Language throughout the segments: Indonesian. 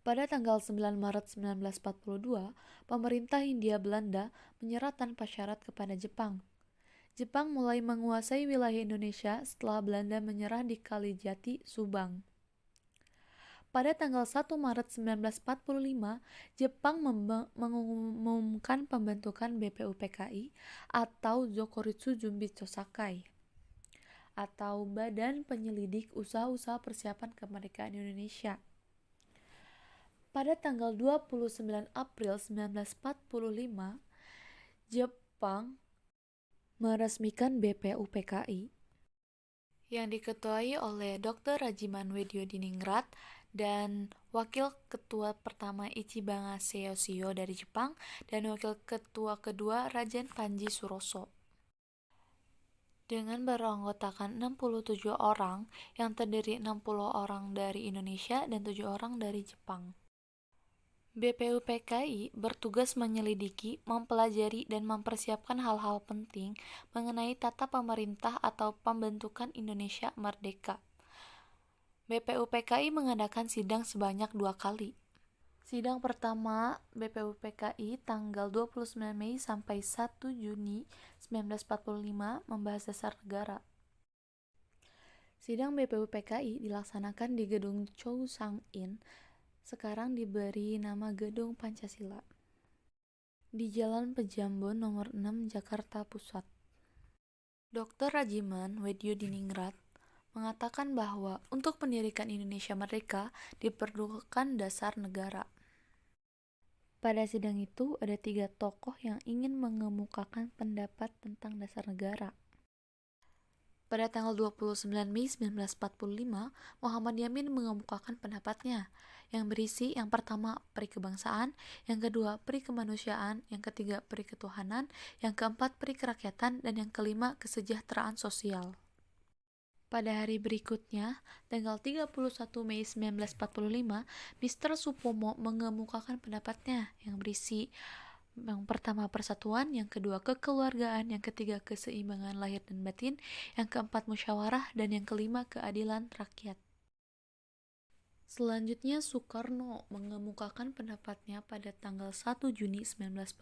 Pada tanggal 9 Maret 1942, pemerintah Hindia Belanda menyerah tanpa syarat kepada Jepang. Jepang mulai menguasai wilayah Indonesia setelah Belanda menyerah di Kalijati, Subang. Pada tanggal 1 Maret 1945, Jepang mengumumkan pembentukan BPUPKI atau Zokoritsu Junbitsu Sakai atau Badan Penyelidik Usaha-usaha Persiapan Kemerdekaan Indonesia. Pada tanggal 29 April 1945, Jepang meresmikan BPUPKI yang diketuai oleh Dr. Rajiman Weddiodiningrat dan Wakil Ketua pertama Ichibana Seiyoshiyo dari Jepang dan Wakil Ketua kedua Raden Panji Suroso. Dengan beranggotakan 67 orang yang terdiri 60 orang dari Indonesia dan 7 orang dari Jepang. BPUPKI bertugas menyelidiki, mempelajari, dan mempersiapkan hal-hal penting mengenai tata pemerintah atau pembentukan Indonesia merdeka. BPUPKI mengadakan sidang sebanyak 2 kali. Sidang pertama BPUPKI tanggal 29 Mei sampai 1 Juni 1945 membahas dasar negara. Sidang BPUPKI dilaksanakan di Gedung Chousang-in, sekarang diberi nama Gedung Pancasila, di Jalan Pejambon nomor 6 Jakarta Pusat. Dr. Rajiman Weddiodiningrat mengatakan bahwa untuk mendirikan Indonesia merdeka diperlukan dasar negara. Pada sidang itu ada 3 tokoh yang ingin mengemukakan pendapat tentang dasar negara. Pada tanggal 29 Mei 1945, Muhammad Yamin mengemukakan pendapatnya, yang berisi yang pertama peri kebangsaan, yang kedua peri kemanusiaan, yang ketiga peri ketuhanan, yang keempat peri kerakyatan, dan yang kelima kesejahteraan sosial. Pada hari berikutnya, tanggal 31 Mei 1945, Mr. Supomo mengemukakan pendapatnya, yang berisi yang pertama persatuan, yang kedua kekeluargaan, yang ketiga keseimbangan lahir dan batin, yang keempat musyawarah, dan yang kelima keadilan rakyat. Selanjutnya Soekarno mengemukakan pendapatnya pada tanggal 1 Juni 1945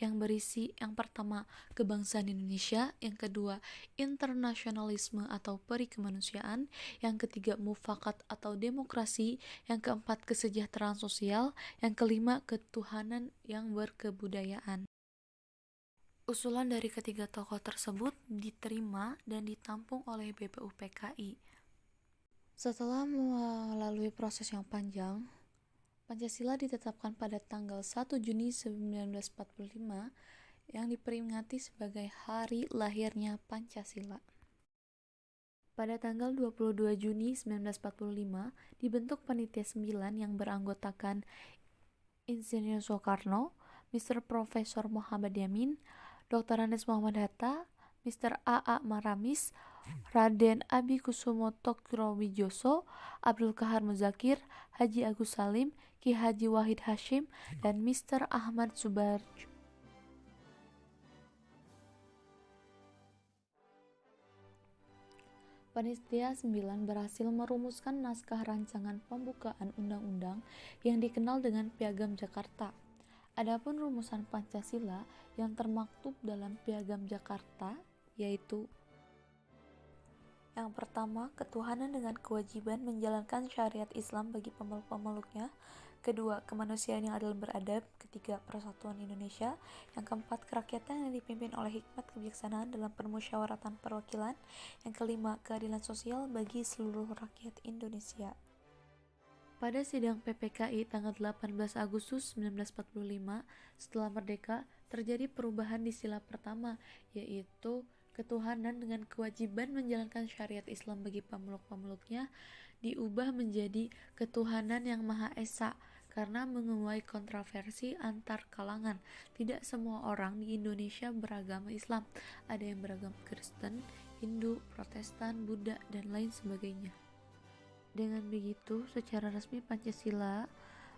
yang berisi yang pertama kebangsaan Indonesia, yang kedua internasionalisme atau peri kemanusiaan, yang ketiga mufakat atau demokrasi, yang keempat kesejahteraan sosial, yang kelima ketuhanan yang berkebudayaan. Usulan dari ketiga tokoh tersebut diterima dan ditampung oleh BPUPKI. Setelah melalui proses yang panjang, Pancasila ditetapkan pada tanggal 1 Juni 1945 yang diperingati sebagai hari lahirnya Pancasila. Pada tanggal 22 Juni 1945 dibentuk Panitia 9 yang beranggotakan Insinyur Soekarno, Mr. Profesor Muhammad Yamin, Dr. Andes Muhammad Hatta, Mr. A.A. Maramis, Raden Abikusumo Tjokrowijoso, Abdul Kahar Muzakir, Haji Agus Salim, Ki Haji Wahid Hashim, dan Mr. Ahmad Subarjo. Panitia 9 berhasil merumuskan naskah rancangan pembukaan undang-undang yang dikenal dengan Piagam Jakarta. Adapun rumusan Pancasila yang termaktub dalam Piagam Jakarta yaitu: yang pertama, ketuhanan dengan kewajiban menjalankan syariat Islam bagi pemeluk-pemeluknya. Kedua, kemanusiaan yang adil beradab. Ketiga, persatuan Indonesia. Yang keempat, kerakyatan yang dipimpin oleh hikmat kebijaksanaan dalam permusyawaratan perwakilan. Yang kelima, keadilan sosial bagi seluruh rakyat Indonesia. Pada sidang PPKI tanggal 18 Agustus 1945, setelah merdeka, terjadi perubahan di sila pertama, yaitu ketuhanan dengan kewajiban menjalankan syariat Islam bagi pemeluk-pemeluknya diubah menjadi ketuhanan yang Maha Esa karena menuai kontroversi antar kalangan. Tidak semua orang di Indonesia beragama Islam. Ada yang beragama Kristen, Hindu, Protestan, Buddha, dan lain sebagainya. Dengan begitu, secara resmi Pancasila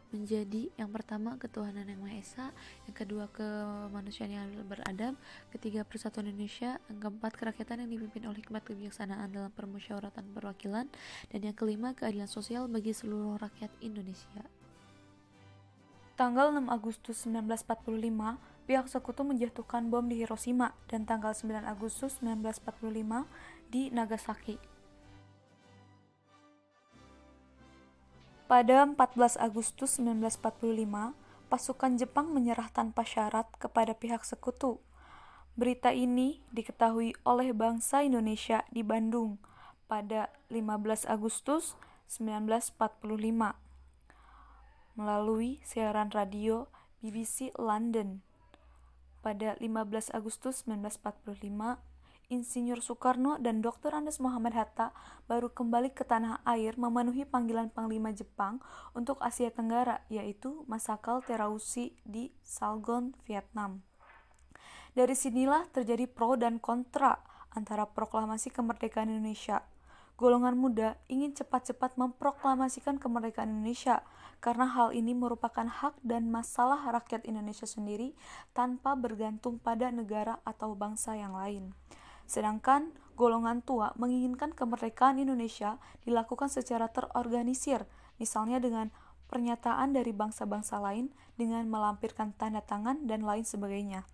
menjadi yang pertama ketuhanan yang Maha Esa, yang kedua kemanusiaan yang beradab, ketiga persatuan Indonesia, yang keempat kerakyatan yang dipimpin oleh hikmat kebijaksanaan dalam permusyawaratan perwakilan, dan yang kelima keadilan sosial bagi seluruh rakyat Indonesia. Tanggal 6 Agustus 1945, pihak sekutu menjatuhkan bom di Hiroshima dan tanggal 9 Agustus 1945 di Nagasaki. Pada 14 Agustus 1945, pasukan Jepang menyerah tanpa syarat kepada pihak sekutu. Berita ini diketahui oleh bangsa Indonesia di Bandung pada 15 Agustus 1945 melalui siaran radio BBC London. Pada 15 Agustus 1945, Insinyur Soekarno dan Dr. Andes Muhammad Hatta baru kembali ke tanah air memenuhi panggilan Panglima Jepang untuk Asia Tenggara, yaitu Masakal Terauchi di Saigon, Vietnam. Dari sinilah terjadi pro dan kontra antara proklamasi kemerdekaan Indonesia. Golongan muda ingin cepat-cepat memproklamasikan kemerdekaan Indonesia karena hal ini merupakan hak dan masalah rakyat Indonesia sendiri tanpa bergantung pada negara atau bangsa yang lain. Sedangkan golongan tua menginginkan kemerdekaan Indonesia dilakukan secara terorganisir, misalnya dengan pernyataan dari bangsa-bangsa lain dengan melampirkan tanda tangan dan lain sebagainya.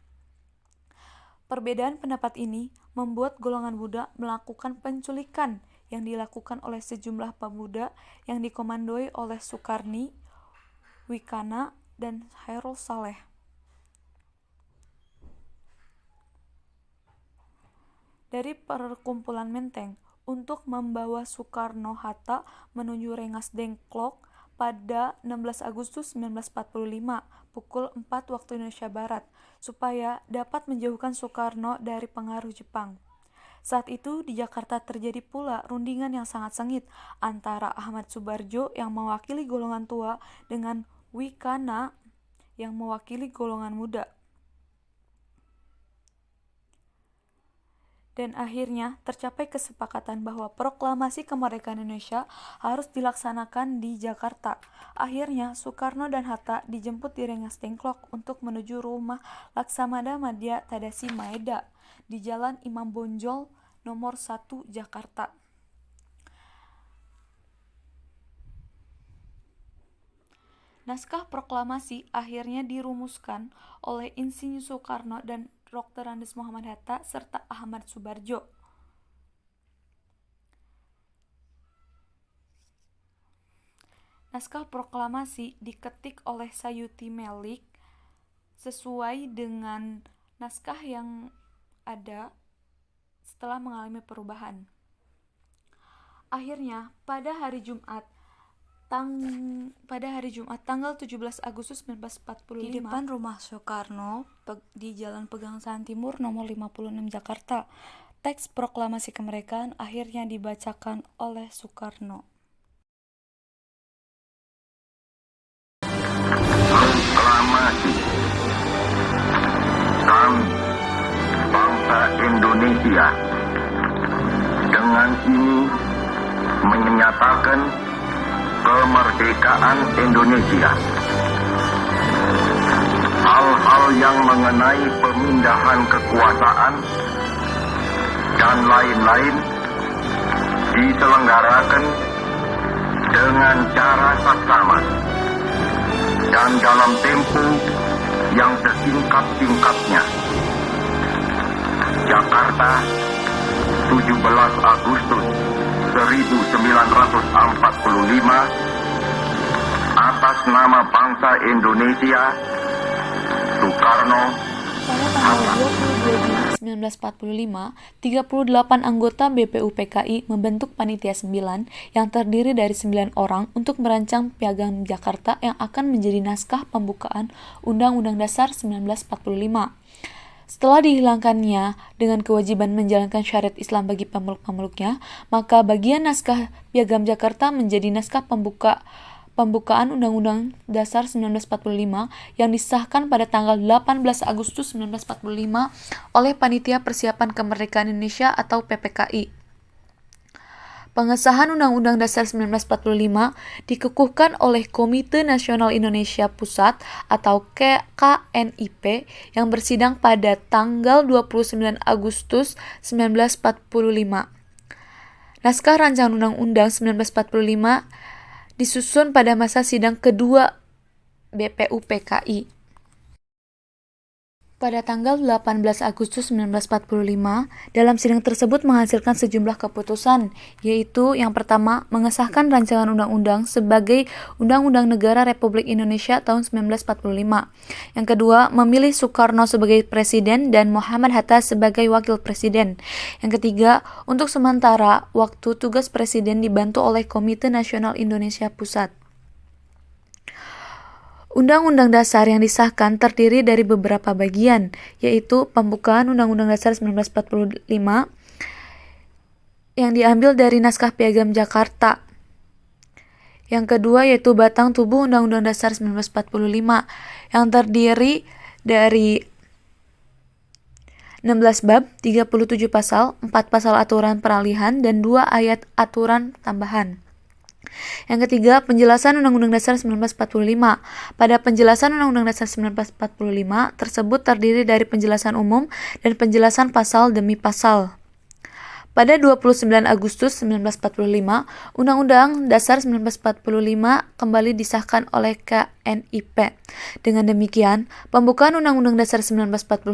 Perbedaan pendapat ini membuat golongan muda melakukan penculikan yang dilakukan oleh sejumlah pemuda yang dikomandoi oleh Sukarni, Wikana, dan Hairul Saleh. Dari perkumpulan Menteng untuk membawa Soekarno-Hatta menuju Rengas Dengklok pada 16 Agustus 1945 pukul 4 waktu Indonesia Barat supaya dapat menjauhkan Soekarno dari pengaruh Jepang. Saat itu di Jakarta terjadi pula rundingan yang sangat sengit antara Ahmad Subarjo yang mewakili golongan tua dengan Wikana yang mewakili golongan muda. Dan akhirnya tercapai kesepakatan bahwa proklamasi kemerdekaan Indonesia harus dilaksanakan di Jakarta. Akhirnya Soekarno dan Hatta dijemput di Rengas Dengklok untuk menuju rumah Laksamana Madya Tadashi Maeda di Jalan Imam Bonjol nomor 1 Jakarta. Naskah proklamasi akhirnya dirumuskan oleh Insinyur Soekarno dan Dr. Andes Muhammad Hatta serta Ahmad Subarjo. Naskah proklamasi diketik oleh Sayuti Melik sesuai dengan naskah yang ada setelah mengalami perubahan. Akhirnya pada hari Jumat tanggal 17 Agustus 1945 di depan rumah Soekarno di Jalan Pegangsaan Timur nomor 56 Jakarta, teks proklamasi kemerdekaan akhirnya dibacakan oleh Soekarno. Proklamasi kami bangsa Indonesia dengan ini menyatakan kemerdekaan Indonesia. Hal-hal yang mengenai pemindahan kekuasaan dan lain-lain diselenggarakan dengan cara saksama dan dalam tempo yang sesingkat-singkatnya. Jakarta, 17 Agustus 1945, atas nama bangsa Indonesia, Soekarno. Pada tanggal 22 Juni 1945, 38 anggota BPUPKI membentuk Panitia 9 yang terdiri dari 9 orang untuk merancang Piagam Jakarta yang akan menjadi naskah pembukaan Undang-Undang Dasar 1945. Setelah dihilangkannya dengan kewajiban menjalankan syariat Islam bagi pemeluk-pemeluknya, maka bagian naskah Piagam Jakarta menjadi naskah pembukaan Undang-Undang Dasar 1945 yang disahkan pada tanggal 18 Agustus 1945 oleh Panitia Persiapan Kemerdekaan Indonesia atau PPKI. Pengesahan Undang-Undang Dasar 1945 dikukuhkan oleh Komite Nasional Indonesia Pusat atau KNIP yang bersidang pada tanggal 29 Agustus 1945. Naskah Rancangan Undang-Undang 1945 disusun pada masa sidang kedua BPUPKI. Pada tanggal 18 Agustus 1945, dalam sidang tersebut menghasilkan sejumlah keputusan, yaitu yang pertama, mengesahkan rancangan undang-undang sebagai Undang-Undang Negara Republik Indonesia tahun 1945. Yang kedua, memilih Soekarno sebagai presiden dan Muhammad Hatta sebagai wakil presiden. Yang ketiga, untuk sementara, waktu tugas presiden dibantu oleh Komite Nasional Indonesia Pusat. Undang-Undang Dasar yang disahkan terdiri dari beberapa bagian, yaitu pembukaan Undang-Undang Dasar 1945 yang diambil dari Naskah Piagam Jakarta. Yang kedua yaitu batang tubuh Undang-Undang Dasar 1945 yang terdiri dari 16 bab, 37 pasal, 4 pasal aturan peralihan, dan 2 ayat aturan tambahan. Yang ketiga, penjelasan Undang-Undang Dasar 1945. Pada penjelasan Undang-Undang Dasar 1945 tersebut terdiri dari penjelasan umum dan penjelasan pasal demi pasal. Pada 29 Agustus 1945, Undang-Undang Dasar 1945 kembali disahkan oleh KNIP. Dengan demikian, pembukaan Undang-Undang Dasar 1945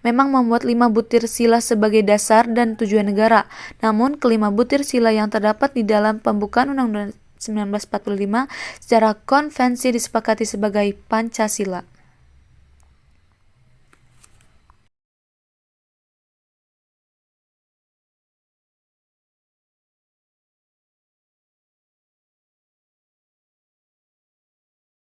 memang membuat 5 butir sila sebagai dasar dan tujuan negara. Namun, kelima butir sila yang terdapat di dalam pembukaan Undang-Undang 1945 secara konvensi disepakati sebagai Pancasila.